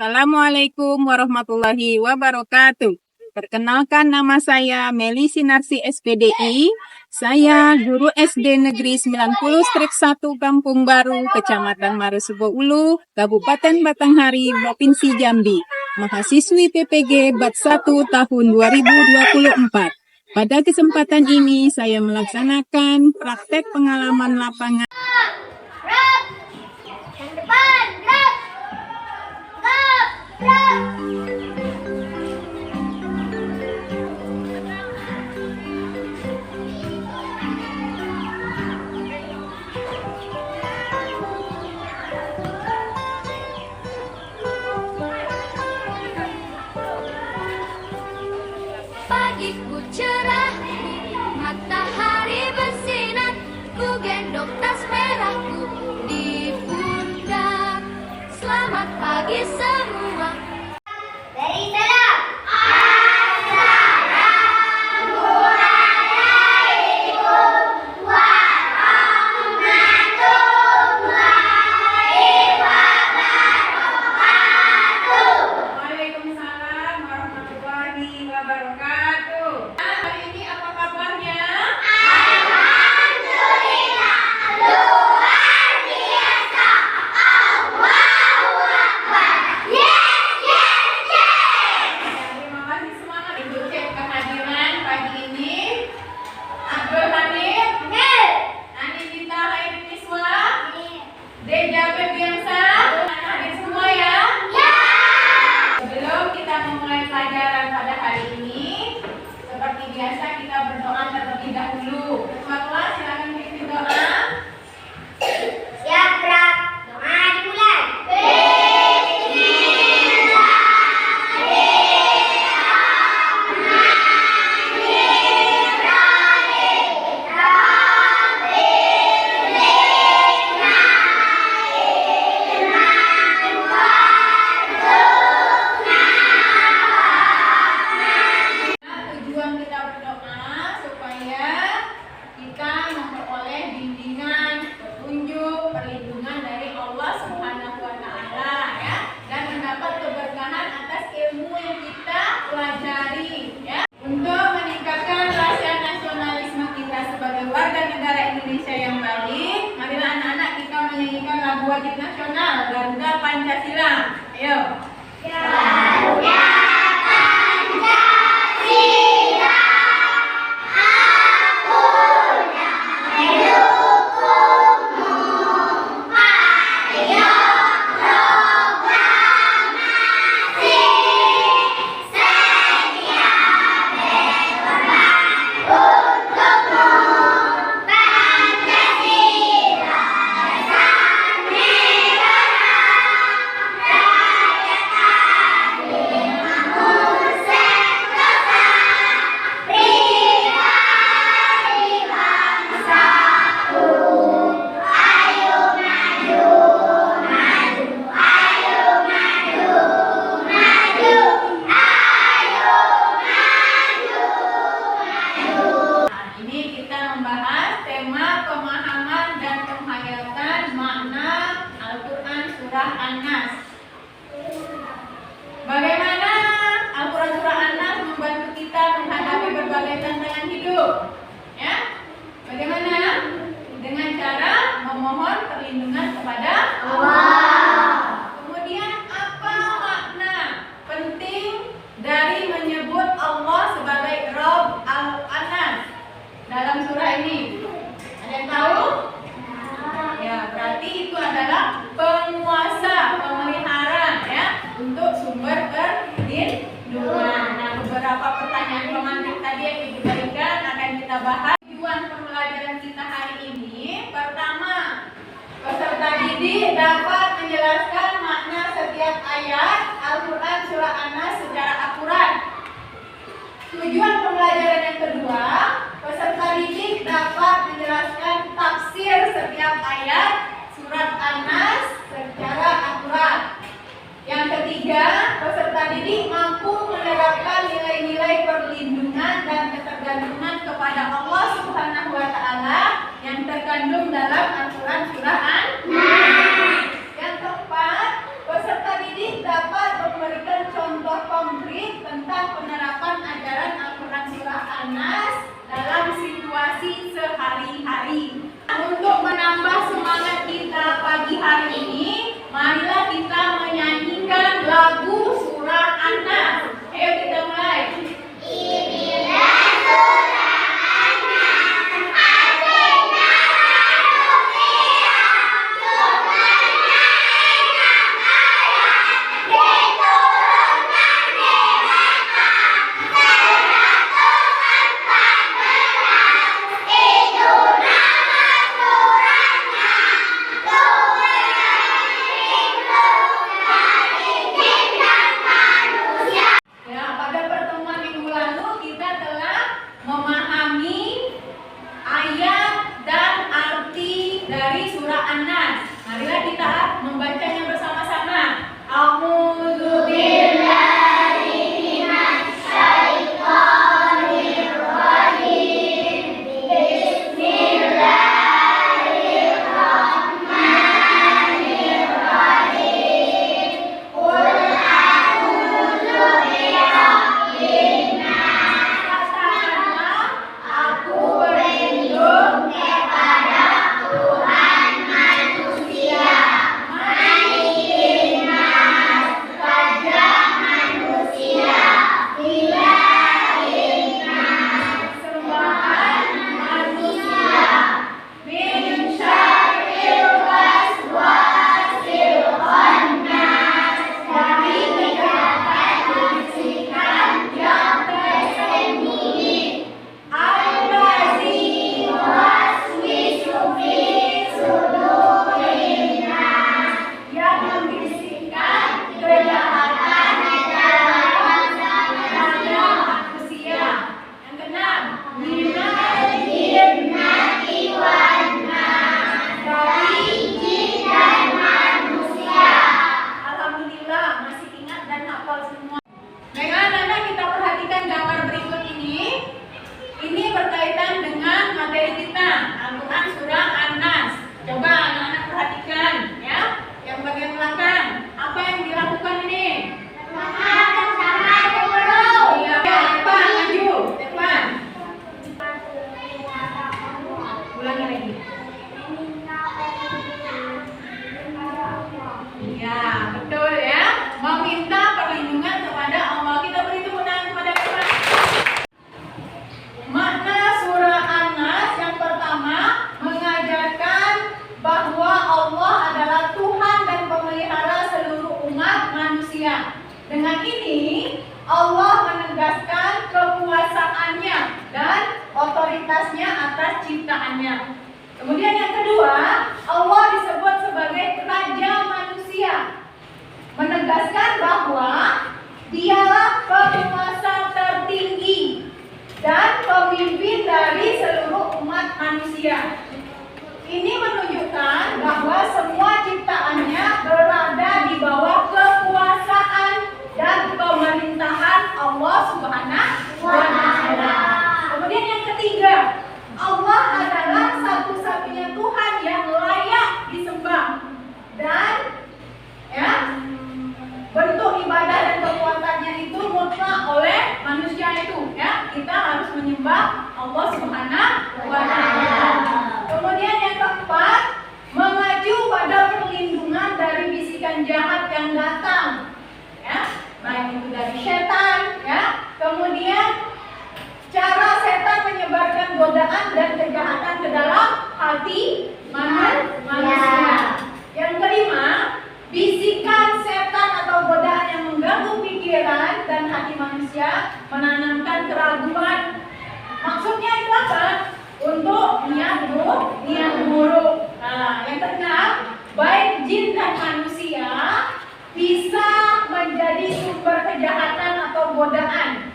Assalamualaikum warahmatullahi wabarakatuh. Perkenalkan, nama saya Meli Sinarsi SPDI. Saya guru SD Negeri 90/1 Kampung Baru, Kecamatan Marosebo Ulu, Kabupaten Batanghari, Provinsi Jambi. Mahasiswi PPG Bat 1 tahun 2024. Pada kesempatan ini saya melaksanakan praktek pengalaman lapangan. Pagiku cerah, matahari bersinar, ku gendong tas merahku di pundak. Selamat pagi semua. Dari salam. Assalamualaikum warahmatullahi wabarakatuh. Waalaikumsalam warahmatullahi wabarakatuh. Hari ini apa kabarnya? Alhamdulillah, luar biasa. Allahu Akbar. Yes, yes, yes. Terima kasih semangat Ibu cek kehadiran pagi ini. Abdul Hanif, Anindita Hairiswa, Deja Febiansa, hadir semua ya. Sebelum kita memulai pelajaran pada hari ini, seperti biasa kita berdoa terlebih dahulu. Ketua kelas silakan pimpin doa. Siap, Rap. Doa dimulai. Tujuan kita berdoa supaya kita memperoleh bimbingan, petunjuk, perlindungan dari Allah Subhanahu wa Ta'ala ya, dan mendapat keberkahan atas ilmu yang kita pelajari ya. Untuk meningkatkan rasa nasionalisme kita sebagai warga negara Indonesia yang baik, marilah anak-anak kita menyanyikan lagu wajib nasional Garuda Pancasila. Ayo. Garuda Pancasila, aku mendukungmu. Ayo proklamasi, sedia berkorban untukmu. Pancasila, dasar negara, rakyat adil, makmur, sentosa, pribadi bangsaku. Ayo maju, maju, ayo maju, maju, ayo maju. Nah, ini kita membahas tema pemahaman dan penghayatan makna Al-Quran Surah An-Nas. Bagaimana Al-Quran Surah An-Nas membantu kita menghadapi berbagai tantangan hidup? Ya, bagaimana? Dengan cara memohon perlindungan kepada Allah. Kemudian apa makna penting dari menyebut Allah sebagai Rabb Al-Anas dalam surah ini? Ada yang tahu? Ya, berarti itu adalah penguasa, pemelihara ya, untuk sumber perlindungan. Nah, beberapa pertanyaan romantik tadi yang Ibu berikan akan kita bahas. Tujuan pembelajaran kita hari ini, pertama, peserta didik dapat menjelaskan makna setiap ayat Al-Quran Surah An-Nas secara akurat. Tujuan pembelajaran yang kedua, peserta didik dapat menjelaskan tafsir setiap ayat surat An-Nas secara akurat. Yang ketiga, peserta didik mampu menerapkan nilai-nilai perlindungan dan ketergantungan kepada Allah Subhanahu wa Ta'ala yang terkandung dalam Al-Quran Surah An-Nas. Yang keempat, peserta didik dapat An-Nas dalam situasi sehari-hari. Untuk menambah semangat kita pagi hari ini, marilah kita menyanyikan lagu surah An-Nas. Ayo kita mulai. Dengan ini, Allah menegaskan kekuasaannya dan otoritasnya atas ciptaannya. Kemudian yang kedua, Allah disebut sebagai Raja manusia, menegaskan bahwa Dialah penguasa tertinggi dan pemimpin dari seluruh umat manusia. Ini menunjukkan bahwa semua ciptaannya berada di bawah kekuasaan dan pemerintahan Allah Subhanahu wa Ta'ala. Kemudian yang ketiga, Allah adalah satu-satunya Tuhan yang layak disembah, dan bentuk ibadah dan kekuatannya itu mutlak oleh manusia itu. Kita harus menyembah Allah Subhanahu wa Ta'ala. Kemudian yang keempat, mengacu pada perlindungan dari bisikan jahat yang datang, baik itu dari setan, kemudian cara setan menyebarkan godaan dan kejahatan ke dalam hati manusia. Yang kelima, bisikan setan atau godaan yang mengganggu pikiran dan hati manusia, menanamkan keraguan. Maksudnya itu apa? Untuk niat buruk. Nah, yang keenam, baik jin dan manusia bisa menjadi sumber kejahatan atau godaan.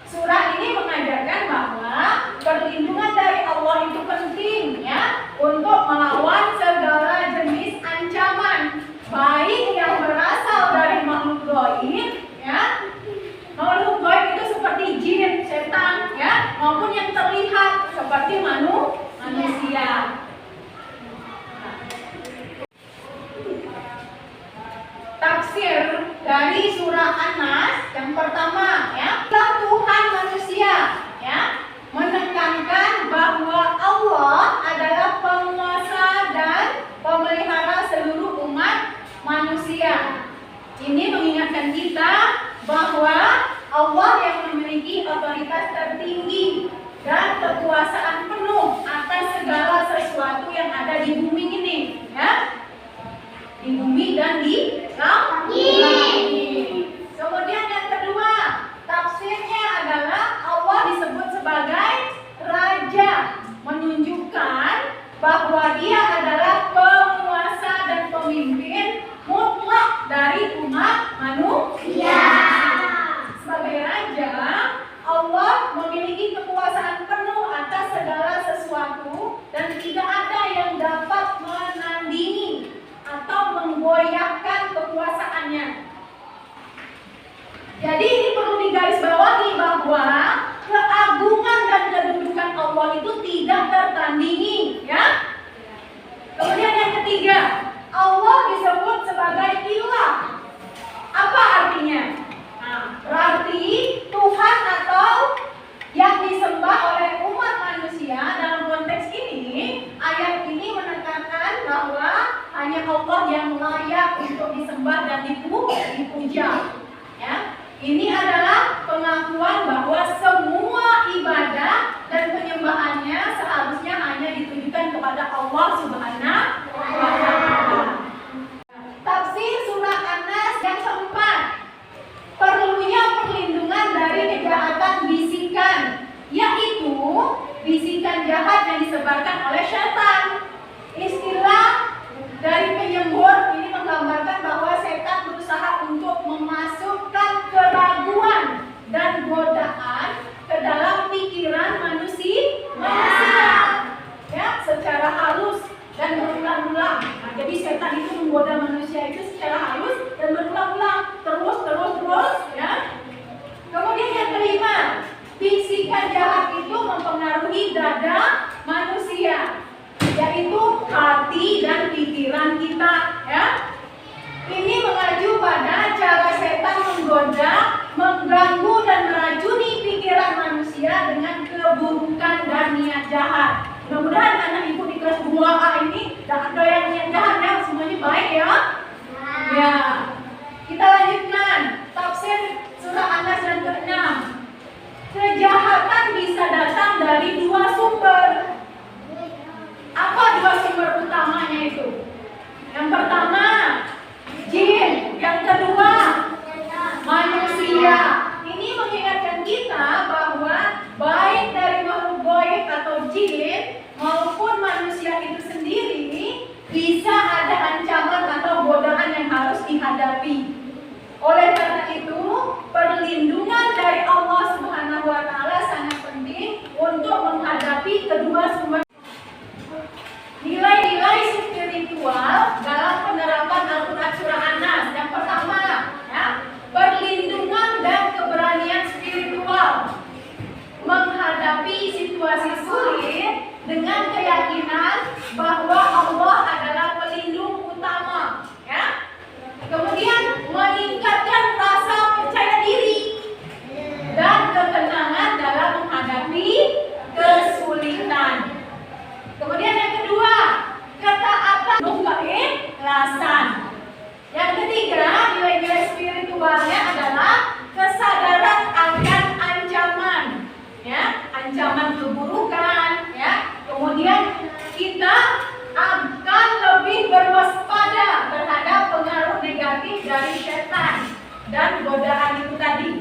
Surah ini mengajarkan bahwa perlindungan dari Allah itu penting untuk melawan segala jenis ancaman, baik yang berasal dari makhluk gaib, makhluk gaib itu seperti jin, setan, maupun yang terlihat seperti manusia. Tafsir dari surah An-Nas yang pertama, Tuhan manusia, disebarkan oleh setan. Istilah dari penyembur ini menggambarkan bahwa setan berusaha untuk memasukkan keraguan dan godaan ke dalam pikiran manusia, ya, secara halus dan berulang-ulang. Nah, jadi setan itu menggoda manusia itu secara halus dan berulang-ulang, terus, ya. Kemudian yang kelima, bisikan jahat itu mempengaruhi dada manusia, yaitu hati dan pikiran kita, ya. Ini mengacu pada cara setan menggoda, mengganggu dan meracuni pikiran manusia dengan keburukan dan niat jahat. Mudah-mudahan anak ibu di kelas 2A ini tidak ada yang niat jahat, ya, semuanya baik, ya. Ya. Kita lanjutkan tafsir surah An-Nas yang ke-6. Kejahatan bisa datang dari dua sumber. Apa dua sumber utamanya itu? Yang pertama, jin. Yang kedua, manusia. Ini mengingatkan kita bahwa baik dari makhluk gaib atau jin maupun manusia itu sendiri bisa ada ancaman atau godaan yang harus dihadapi. Oleh karena itu, perlindungan dari Allah Subhanahu wa taala sangat penting untuk menghadapi kedua sumber. Nilai-nilai spiritual dalam penerapan Al-Quran surah An-Nas. Yang pertama, ya, perlindungan dan keberanian spiritual. Menghadapi situasi sulit dengan keyakinan bahwa Allah adalah pelindung utama, ya. Kemudian meningkatkan rasa percaya diri dan ketenangan dalam menghadapi kesulitan. Kemudian yang kedua, ketaatan keikhlasan. Yang ketiga, nilai-nilai spiritualnya adalah kesadaran akan ancaman, ya, ancaman keburukan, ya. Kemudian kita akan lebih berwaspada terhadap pengaruh negatif dari setan dan godaan itu tadi.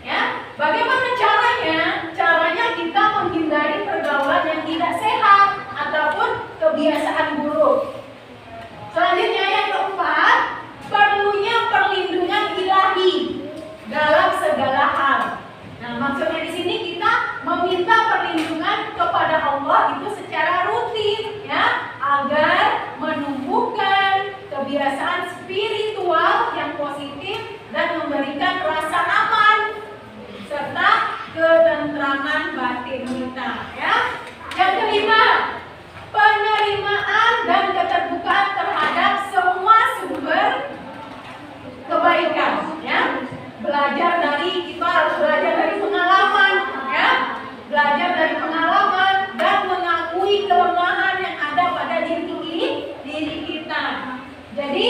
Ya, bagaimana caranya? Caranya kita menghindari pergaulan yang tidak sehat ataupun kebiasaan buruk. Selanjutnya yang keempat, perlunya perlindungan ilahi dalam segala hal. Nah, maksudnya di sini kita meminta perlindungan kepada Allah itu secara rutin, ya, agar menumbuhkan kebiasaan spiritual yang positif dan memberikan rasa aman serta ketentraman batin kita, ya. Yang kelima, penerimaan dan keterbukaan terhadap semua sumber kebaikan, ya. Kita harus belajar dari pengalaman, ya. Belajar dari pengalaman dan mengakui kelemahan yang ada pada diri kita. Jadi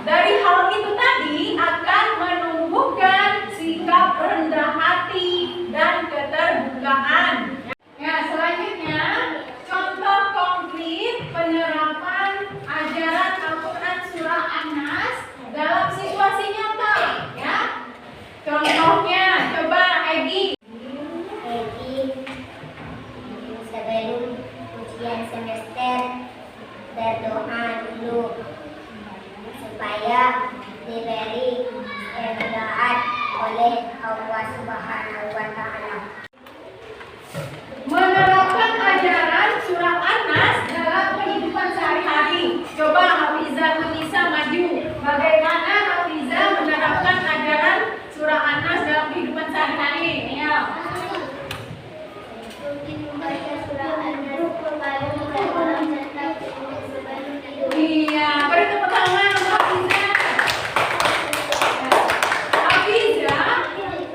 dari hal itu tadi akan menumbuhkan sikap rendah hati dan keterbukaan. Ya, selanjutnya contoh konkret penerapan ajaran Al-Quran surah An-Nas dalam situasi nyata, ya. Contohnya, coba Egi. Sebelum ujian semester berdoa dulu supaya diberi kemudahan oleh Allah Subhanahu wa taala. Menerapkan ajaran surah An-Nas dalam kehidupan sehari-hari. Coba Hafizah Munisa maju. Bagaimana Hafizah menerapkan ajaran surah An-Nas dalam kehidupan sehari-hari? Ya. Rutin membaca surah An-Nas lalu membaca tentang sebelum tidur. Iya, beri tepuk tangan untuk Hafizah. Hafizah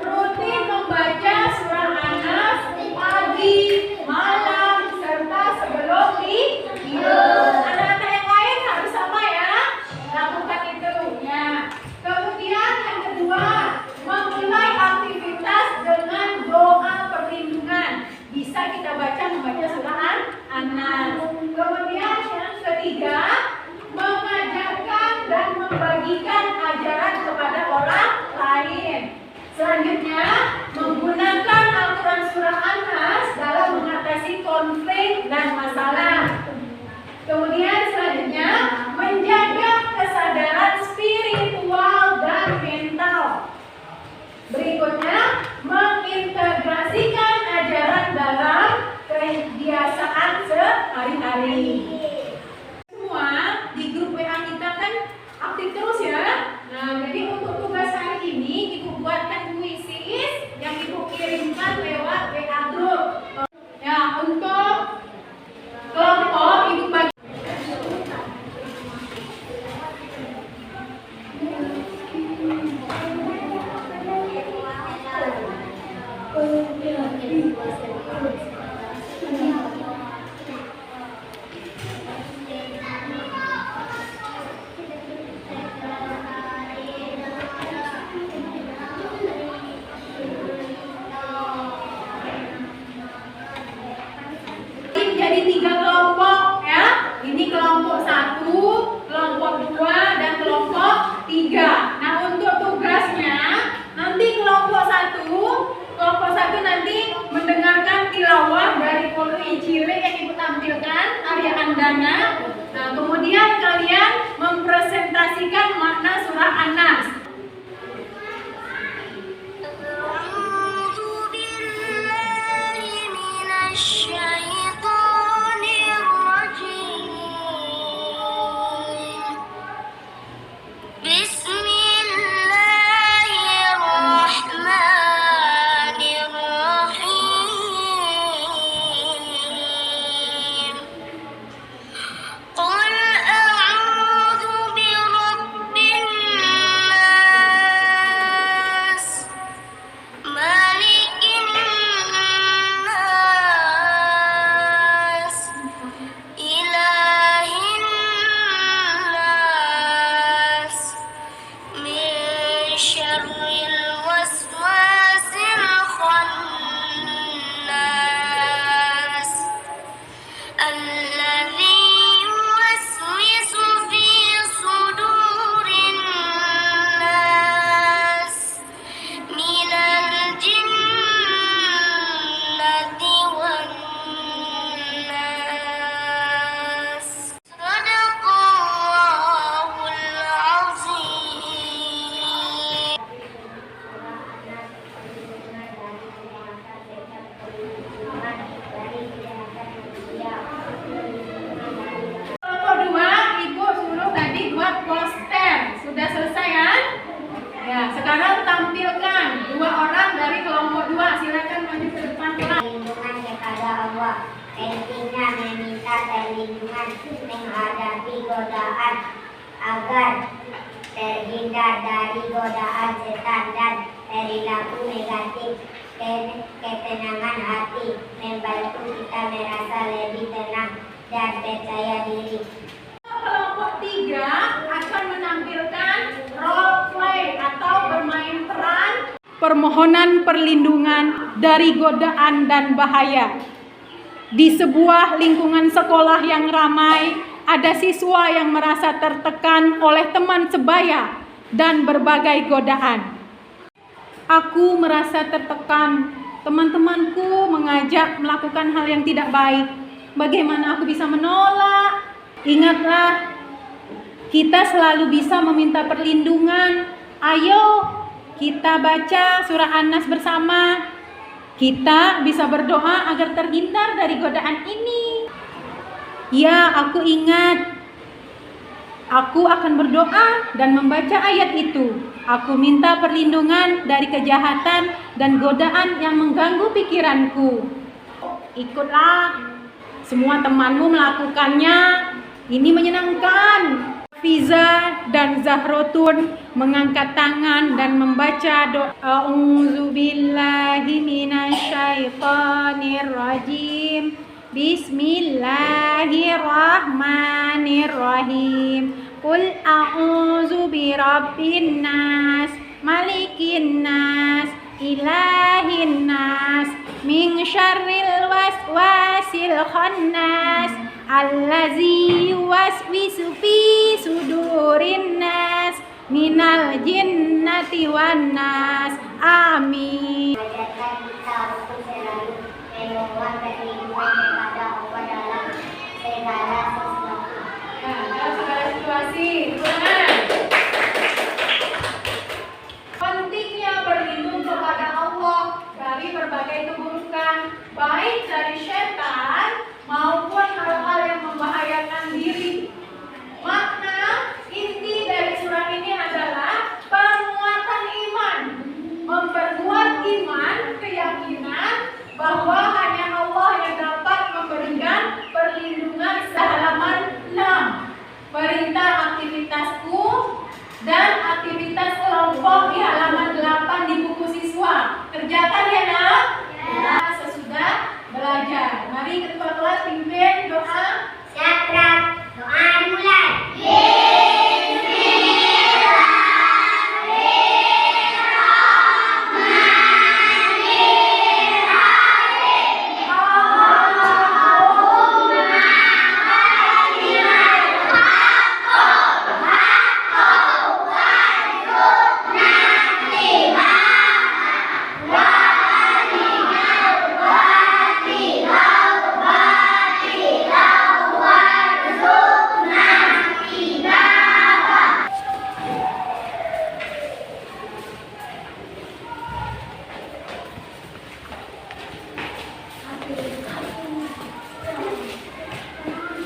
rutin membaca surah An-Nas pagi hari-hari. Semua di grup WA kita kan aktif terus ya. Nah, jadi untuk tugas hari ini Ibu buatkan puisi yang Ibu kirimkan lewat WA grup. Ya, untuk kelompok Ibu bagi. Jadi 3 kelompok ya. Ini kelompok 1, kelompok 2, dan kelompok 3. Nah, untuk tugasnya nanti kelompok 1 nanti mendengarkan tilawah dari Pondok Injili yang Ibu tampilkan Arya Andana. Nah, kemudian kalian mempresentasikan makna surah An-Nas. Sudah selesai kan? Ya, sekarang tampilkan 2 orang dari kelompok 2. Silakan maju ke depan kelas. Perlindungan kepada Allah, pentingnya meminta perlindungan menghadapi godaan agar terhindar dari godaan setan dan perilaku negatif. Ketenangan hati membantu kita merasa lebih tenang dan percaya diri. Kelompok 3 akan menampilkan role play atau bermain peran permohonan perlindungan dari godaan dan bahaya. Di sebuah lingkungan sekolah yang ramai, ada siswa yang merasa tertekan oleh teman sebaya dan berbagai godaan. Aku merasa tertekan, teman-temanku mengajak melakukan hal yang tidak baik. Bagaimana aku bisa menolak? Ingatlah, kita selalu bisa meminta perlindungan. Ayo, kita baca surah An-Nas bersama. Kita bisa berdoa agar terhindar dari godaan ini. Ya, aku ingat. Aku akan berdoa dan membaca ayat itu. Aku minta perlindungan dari kejahatan dan godaan yang mengganggu pikiranku. Ikutlah, semua temanmu melakukannya. Ini menyenangkan. Fiza dan Zahrotun mengangkat tangan dan membaca doa A'udzubillahi minasyaitonirrajim. Bismillahirrahmanirrahim. Qul a'udzu birabbin nas, malikin nas, ilahin nas, min syarril waswasil khannas, allazi yuwaswisu fi sudurin nas, minal jinnati wan nas. Amin. Mengajarkan kita untuk selalu memohon perlindungan kepada Allah dalam segala sesuatu. Dalam segala situasi. Pentingnya berlindung kepada Allah dari berbagai keburukan, baik dari setan maupun